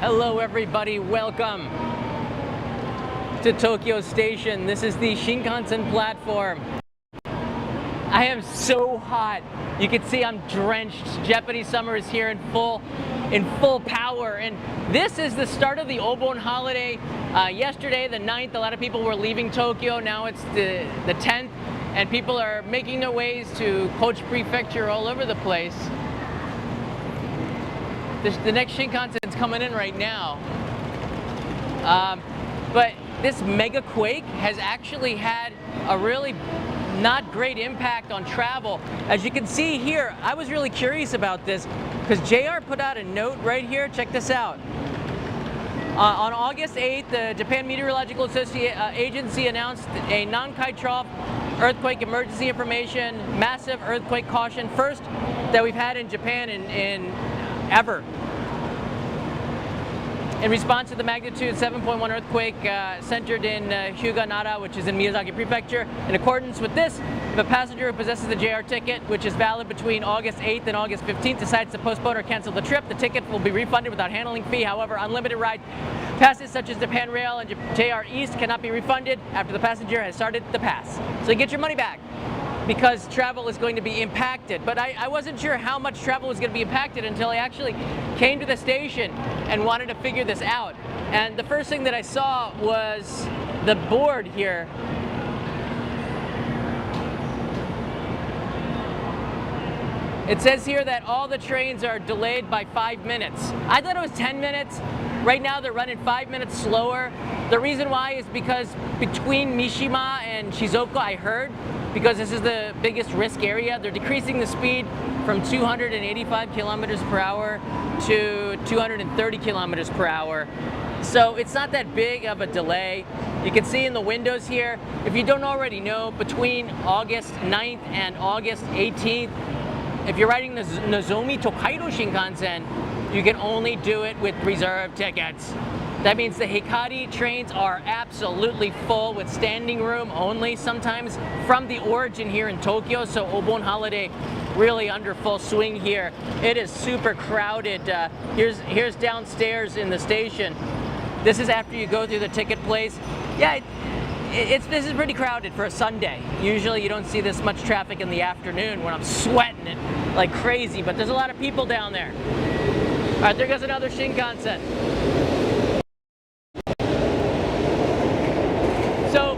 Hello everybody, welcome to Tokyo Station. This is the Shinkansen platform. I am so hot. You can see I'm drenched. Japanese summer is here in full power, and this is the start of the Obon Holiday. Yesterday, the 9th, a lot of people were leaving Tokyo. Now it's the 10th, and people are making their ways to Kochi Prefecture all over the place. The next Shinkansen's coming in right now. But this mega-quake has actually had a really not great impact on travel. As you can see here, I was really curious about this because JR put out a note right here. Check this out. On August 8th, the Japan Meteorological Agency announced a Nankai Trough earthquake emergency information, massive earthquake caution, first that we've had in Japan in ever. In response to the magnitude 7.1 earthquake centered in Hyuga, Nara, which is in Miyazaki Prefecture. In accordance with this, if a passenger who possesses a JR ticket, which is valid between August 8th and August 15th, decides to postpone or cancel the trip, the ticket will be refunded without handling fee. However, unlimited ride passes such as Japan Rail and JR East cannot be refunded after the passenger has started the pass. So you get your money back, because travel is going to be impacted. But I wasn't sure how much travel was going to be impacted until I actually came to the station and wanted to figure this out. And the first thing that I saw was the board here. It says here that all the trains are delayed by 5 minutes. I thought it was 10 minutes. Right now they're running 5 minutes slower. The reason why is because between Mishima and Shizuoka, I heard, because this is the biggest risk area, they're decreasing the speed from 285 kilometers per hour to 230 kilometers per hour. So it's not that big of a delay. You can see in the windows here, if you don't already know, between August 9th and August 18th, if you're riding the Nozomi Tokaido Shinkansen, you can only do it with reserved tickets. That means the Hikari trains are absolutely full with standing room only, sometimes from the origin here in Tokyo. So Obon Holiday really under full swing here. It is super crowded. Here's downstairs in the station. This is after you go through the ticket place. Yeah, this is pretty crowded for a Sunday. Usually you don't see this much traffic in the afternoon when I'm sweating it like crazy, but there's a lot of people down there. All right, there goes another Shinkansen. So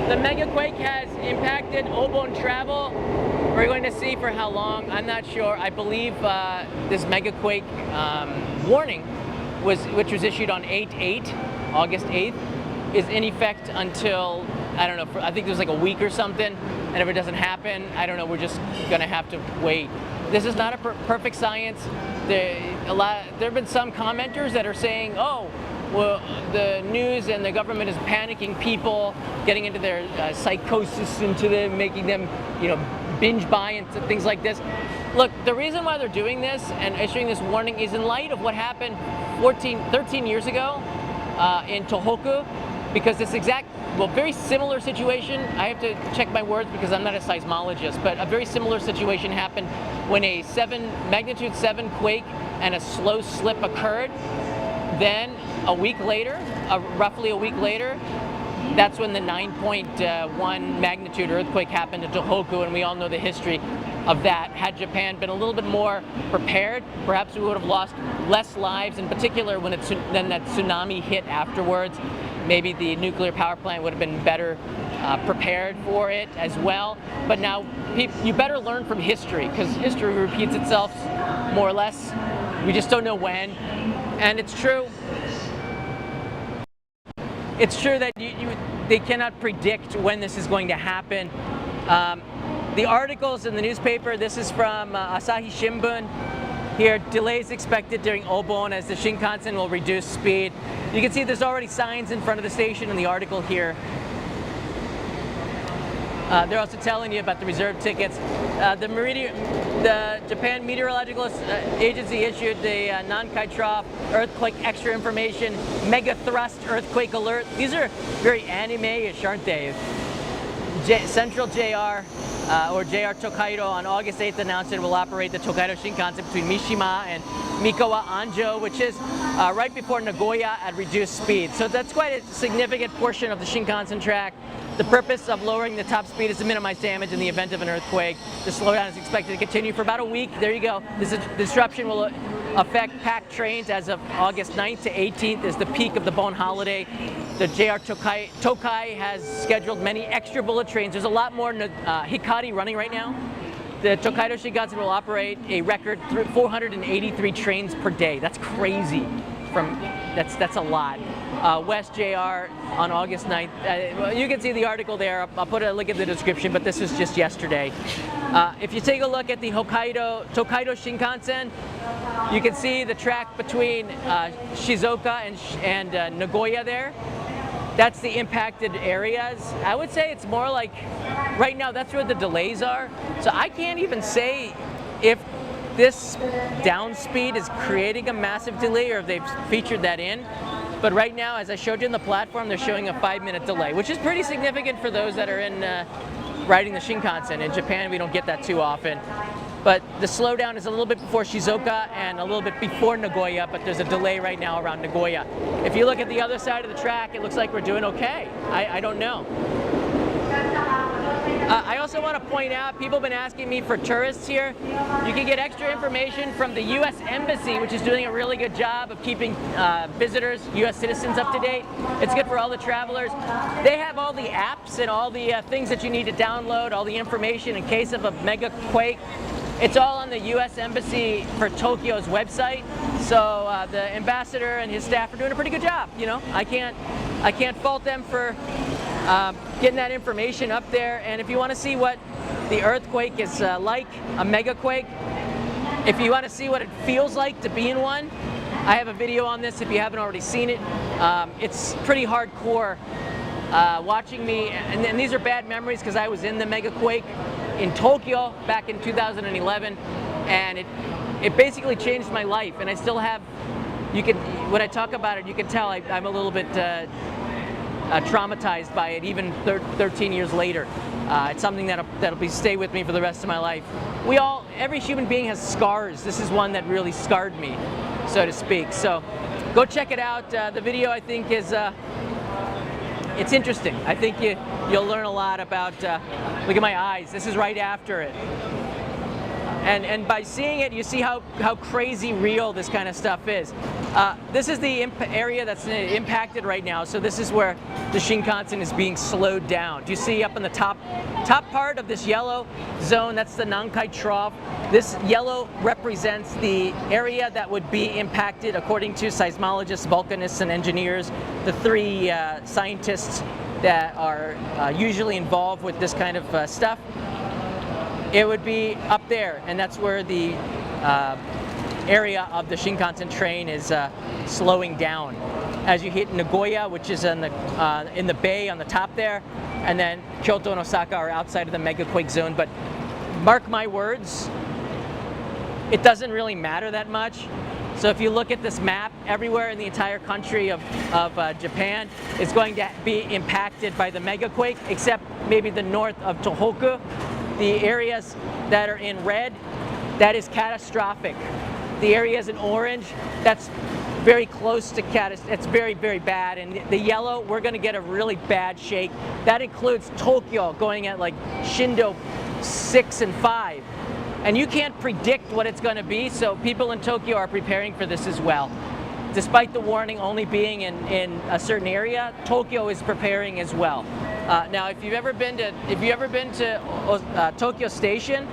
the mega-quake has impacted Obon travel. We're going to see for how long, I'm not sure. I believe this mega-quake warning, which was issued on August 8th, is in effect until, I don't know, I think there's like a week or something. And if it doesn't happen, I don't know, we're just gonna have to wait. This is not a perfect science. There have been some commenters that are saying, oh, well, the news and the government is panicking people, getting into their psychosis, into them, making them, binge buy and things like this. Look, the reason why they're doing this and issuing this warning is in light of what happened 13 years ago in Tohoku, because this very similar situation, I have to check my words because I'm not a seismologist, but a very similar situation happened when a magnitude 7 quake and a slow slip occurred. Then a week later, roughly a week later, that's when the 9.1 magnitude earthquake happened in Tohoku, and we all know the history of that. Had Japan been a little bit more prepared, perhaps we would have lost less lives, in particular when then that tsunami hit afterwards. Maybe the nuclear power plant would have been better prepared for it as well. But now, you better learn from history, because history repeats itself more or less. We just don't know when. And it's true. It's true that they cannot predict when this is going to happen. The articles in the newspaper, this is from Asahi Shimbun. Here, delays expected during Obon as the Shinkansen will reduce speed. You can see there's already signs in front of the station in the article here. They're also telling you about the reserved tickets. The Japan Meteorological Agency issued the Nankai Trough earthquake extra information, mega thrust earthquake alert. These are very anime-ish, aren't they? Central JR or JR Tokaido on August 8th announced it will operate the Tokaido Shinkansen between Mishima and Mikawa Anjo, which is right before Nagoya at reduced speed. So that's quite a significant portion of the Shinkansen track. The purpose of lowering the top speed is to minimize damage in the event of an earthquake. The slowdown is expected to continue for about a week. There you go. This disruption will affect packed trains as of August 9th to 18th is the peak of the Obon Holiday. The JR Tokai has scheduled many extra bullet trains. There's a lot more Hikari running right now. The Tokaido Shinkansen will operate a record 483 trains per day. That's crazy. That's a lot. West JR on August 9th. You can see the article there. I'll put a link in the description, but this was just yesterday. If you take a look at the Tokaido Shinkansen, you can see the track between Shizuoka and Nagoya there. That's the impacted areas. I would say it's more like, right now, that's where the delays are. So I can't even say if this down speed is creating a massive delay or if they've featured that in. But right now, as I showed you in the platform, they're showing a 5-minute delay, which is pretty significant for those that are in riding the Shinkansen. In Japan, we don't get that too often. But the slowdown is a little bit before Shizuoka and a little bit before Nagoya, but there's a delay right now around Nagoya. If you look at the other side of the track, it looks like we're doing okay. I don't know. I also want to point out, people have been asking me for tourists here. You can get extra information from the U.S. Embassy, which is doing a really good job of keeping visitors, U.S. citizens up to date. It's good for all the travelers. They have all the apps and all the things that you need to download, all the information in case of a mega quake. It's all on the U.S. Embassy for Tokyo's website. So the ambassador and his staff are doing a pretty good job. You know, I can't fault them for getting that information up there. And if you want to see what the earthquake is like, a mega quake, if you want to see what it feels like to be in one, I have a video on this if you haven't already seen it. It's pretty hardcore watching me, and these are bad memories because I was in the mega quake in Tokyo back in 2011, and it basically changed my life. And I still have, when I talk about it, you can tell I'm a little bit traumatized by it, even 13 years later. It's something that'll stay with me for the rest of my life. Every human being has scars. This is one that really scarred me, so to speak. So go check it out. The video, I think, is it's interesting. I think you'll learn a lot about, look at my eyes, this is right after it. And by seeing it, you see how crazy real this kind of stuff is. This is the area that's impacted right now. So this is where the Shinkansen is being slowed down. Do you see up in the top part of this yellow zone? That's the Nankai Trough. This yellow represents the area that would be impacted according to seismologists, volcanists, and engineers, the three scientists that are usually involved with this kind of stuff. It would be up there, and that's where the area of the Shinkansen train is slowing down. As you hit Nagoya, which is in the bay on the top there, and then Kyoto and Osaka are outside of the mega-quake zone. But mark my words, it doesn't really matter that much. So if you look at this map, everywhere in the entire country of Japan is going to be impacted by the mega-quake, except maybe the north of Tohoku. The areas that are in red, that is catastrophic. The areas in orange, that's very close to catastrophic. It's very, very bad. And the yellow, we're going to get a really bad shake. That includes Tokyo going at like Shindo 6 and 5. And you can't predict what it's going to be, so people in Tokyo are preparing for this as well. Despite the warning only being in a certain area, Tokyo is preparing as well. Now, if you've ever been to Tokyo Station,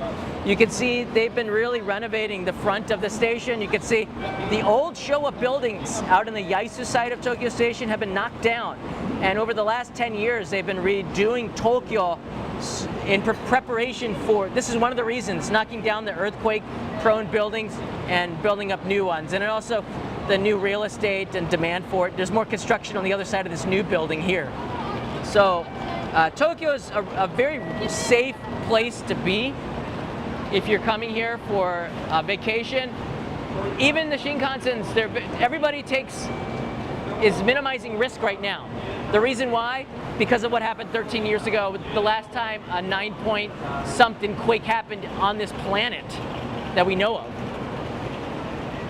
you can see they've been really renovating the front of the station. You can see the old Showa buildings out in the Yaisu side of Tokyo Station have been knocked down. And over the last 10 years, they've been redoing Tokyo in preparation for, this is one of the reasons, knocking down the earthquake-prone buildings and building up new ones. And also the new real estate and demand for it. There's more construction on the other side of this new building here. So Tokyo is a very safe place to be if you're coming here for a vacation. Even the Shinkansens, everybody takes is minimizing risk right now. The reason why? Because of what happened 13 years ago, the last time a 9-point something quake happened on this planet that we know of.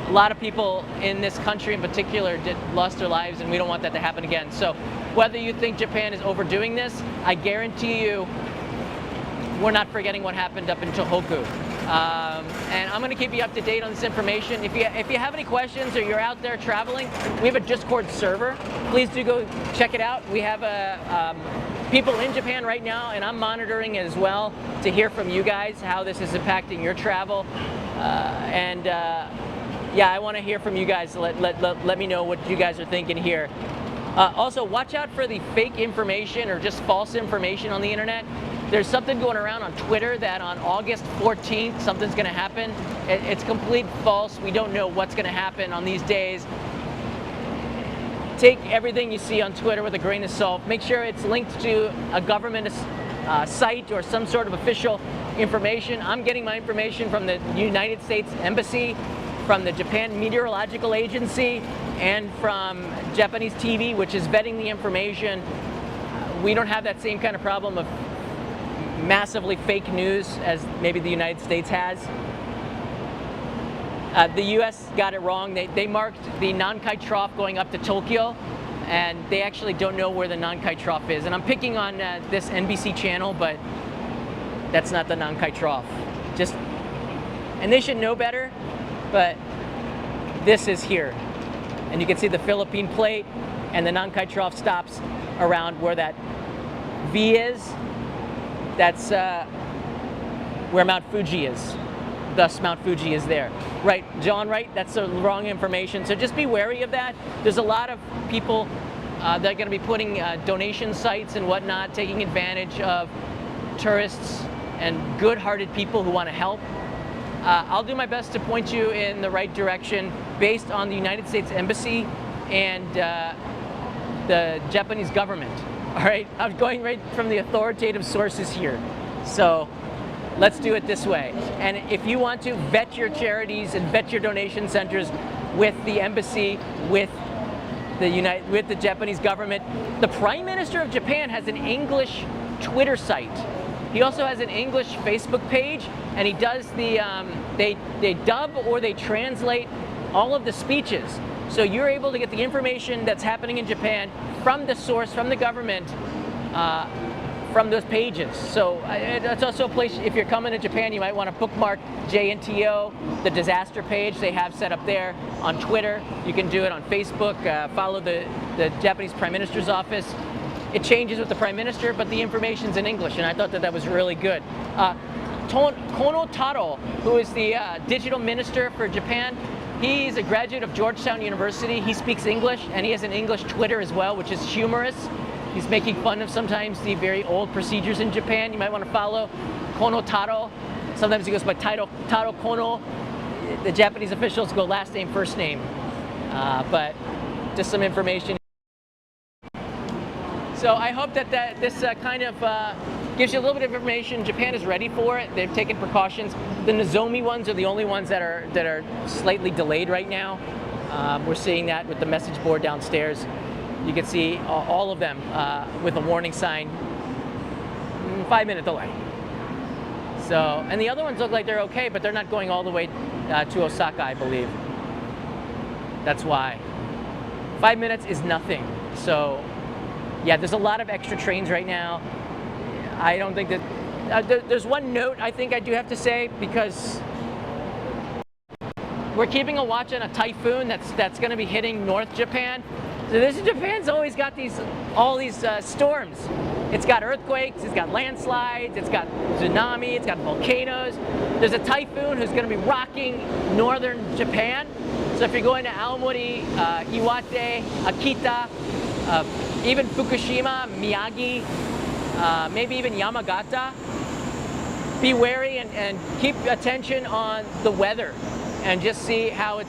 A lot of people in this country in particular lost their lives, and we don't want that to happen again. So whether you think Japan is overdoing this, I guarantee you we're not forgetting what happened up in Tohoku. And I'm going to keep you up to date on this information. If you have any questions or you're out there traveling, we have a Discord server. Please do go check it out. We have people in Japan right now, and I'm monitoring it as well to hear from you guys how this is impacting your travel. Yeah, I want to hear from you guys. Let me know what you guys are thinking here. Also, watch out for the fake information or just false information on the internet. There's something going around on Twitter that on August 14th, something's going to happen. It's complete false. We don't know what's going to happen on these days. Take everything you see on Twitter with a grain of salt. Make sure it's linked to a government site or some sort of official information. I'm getting my information from the United States Embassy, from the Japan Meteorological Agency, and from Japanese TV, which is vetting the information. We don't have that same kind of problem of massively fake news as maybe the United States has. The US got it wrong. They marked the Nankai Trough going up to Tokyo, and they actually don't know where the Nankai Trough is. And I'm picking on this NBC channel, but that's not the Nankai Trough. And they should know better, but this is here. And you can see the Philippine plate, and the Nankai Trough stops around where that V is. That's where Mount Fuji is. Thus, Mount Fuji is there. Right, John, right? That's the wrong information. So just be wary of that. There's a lot of people that are going to be putting donation sites and whatnot, taking advantage of tourists and good-hearted people who want to help. I'll do my best to point you in the right direction based on the United States Embassy and the Japanese government. All right, I'm going right from the authoritative sources here. So let's do it this way. And if you want to vet your charities and vet your donation centers with the embassy, with the Japanese government, the Prime Minister of Japan has an English Twitter site. He also has an English Facebook page, and he does the, they dub or they translate all of the speeches. So you're able to get the information that's happening in Japan from the source, from the government, from those pages. So it's also a place, if you're coming to Japan, you might want to bookmark JNTO, the disaster page they have set up there on Twitter. You can do it on Facebook, follow the Japanese Prime Minister's office. It changes with the Prime Minister, but the information's in English, and I thought that was really good. Kono Taro, who is the digital minister for Japan, he's a graduate of Georgetown University. He speaks English, and he has an English Twitter as well, which is humorous. He's making fun of sometimes the very old procedures in Japan. You might want to follow Kono Taro. Sometimes he goes by Taro Kono. The Japanese officials go last name, first name. But just some information. So I hope that this kind of gives you a little bit of information. Japan is ready for it. They've taken precautions. The Nozomi ones are the only ones that are slightly delayed right now. We're seeing that with the message board downstairs. You can see all of them with a warning sign, 5-minute delay. So, and the other ones look like they're okay, but they're not going all the way to Osaka, I believe. That's why. 5 minutes is nothing. So, yeah, there's a lot of extra trains right now. I don't think that, there's one note I think I do have to say, because we're keeping a watch on a typhoon that's going to be hitting North Japan. So Japan's always got all these storms. It's got earthquakes, it's got landslides, it's got tsunami, it's got volcanoes. There's a typhoon who's going to be rocking northern Japan. So if you're going to Aomori, Iwate, Akita, even Fukushima, Miyagi, maybe even Yamagata, be wary and keep attention on the weather and just see how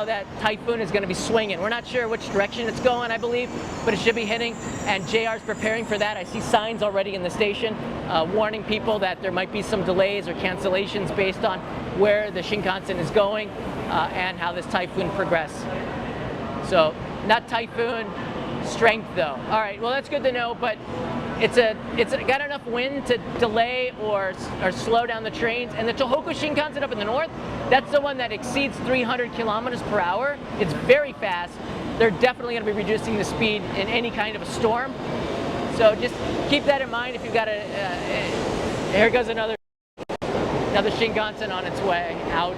that typhoon is going to be swinging. We're not sure which direction it's going, I believe, but it should be hitting, and JR's preparing for that. I see signs already in the station warning people that there might be some delays or cancellations based on where the Shinkansen is going and how this typhoon progresses. So not typhoon strength though. All right, well that's good to know, but it's got enough wind to delay or slow down the trains. And the Tohoku Shinkansen up in the north, that's the one that exceeds 300 kilometers per hour. It's very fast. They're definitely going to be reducing the speed in any kind of a storm. So just keep that in mind if you've got here goes another Shinkansen on its way out.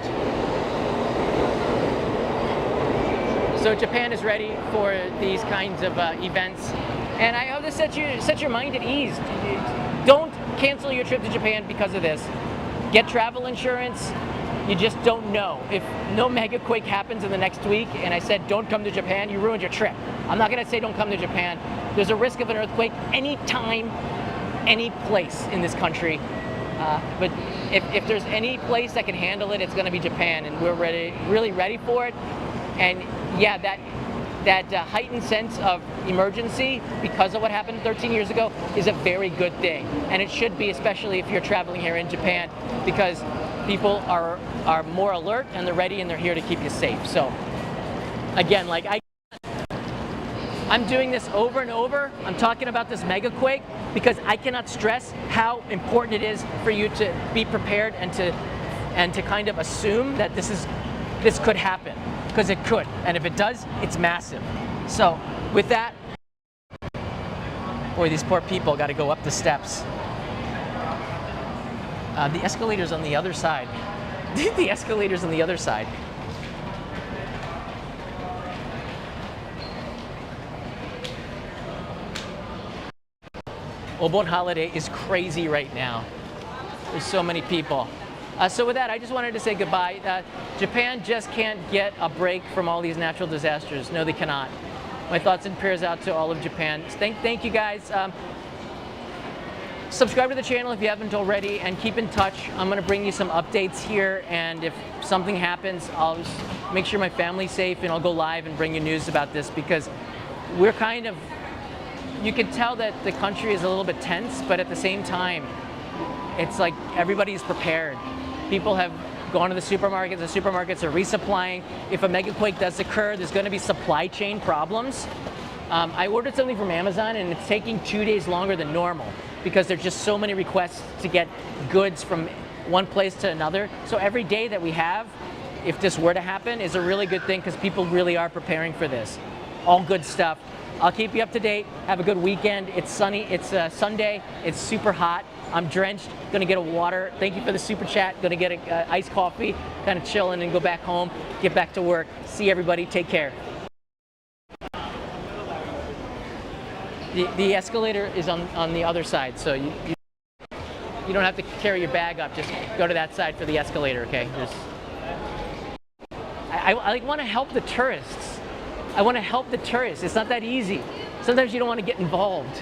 So Japan is ready for these kinds of events. And I hope this set your mind at ease. Don't cancel your trip to Japan because of this. Get travel insurance. You just don't know. If no mega-quake happens in the next week and I said don't come to Japan, you ruined your trip. I'm not going to say don't come to Japan. There's a risk of an earthquake anytime, any place in this country. But if there's any place that can handle it, it's going to be Japan, and we're really ready for it. And yeah, that heightened sense of emergency because of what happened 13 years ago is a very good thing. And it should be, especially if you're traveling here in Japan, because people are more alert and they're ready and they're here to keep you safe. So again, like I'm doing this over and over. I'm talking about this mega-quake because I cannot stress how important it is for you to be prepared and to kind of assume that this could happen, because it could. And if it does, it's massive. So with that, boy, these poor people got to go up the steps. The escalator's on the other side. The escalator's on the other side. Obon Holiday is crazy right now. There's so many people. So with that, I just wanted to say goodbye. Japan just can't get a break from all these natural disasters. No, they cannot. My thoughts and prayers out to all of Japan. Thank you guys. Subscribe to the channel if you haven't already, and keep in touch. I'm going to bring you some updates here, and if something happens, I'll just make sure my family's safe, and I'll go live and bring you news about this, because we're kind of, you can tell that the country is a little bit tense, but at the same time, it's like everybody's prepared. People have gone to the supermarkets are resupplying. If a mega-quake does occur, there's going to be supply chain problems. I ordered something from Amazon, and it's taking 2 days longer than normal because there's just so many requests to get goods from one place to another. So every day that we have, if this were to happen, is a really good thing because people really are preparing for this. All good stuff. I'll keep you up to date. Have a good weekend. It's sunny. It's Sunday. It's super hot. I'm drenched. Gonna get a water. Thank you for the super chat. Gonna get a iced coffee, kind of chilling, and go back home. Get back to work. See everybody. Take care. The escalator is on the other side, so you don't have to carry your bag up. Just go to that side for the escalator, okay? I want to help the tourists. I want to help the tourists. It's not that easy. Sometimes you don't want to get involved.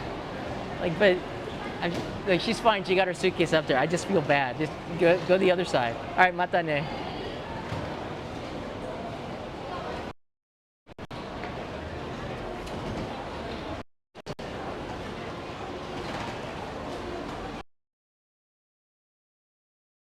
She's fine. She got her suitcase up there. I just feel bad. Just go the other side. All right, mata ne.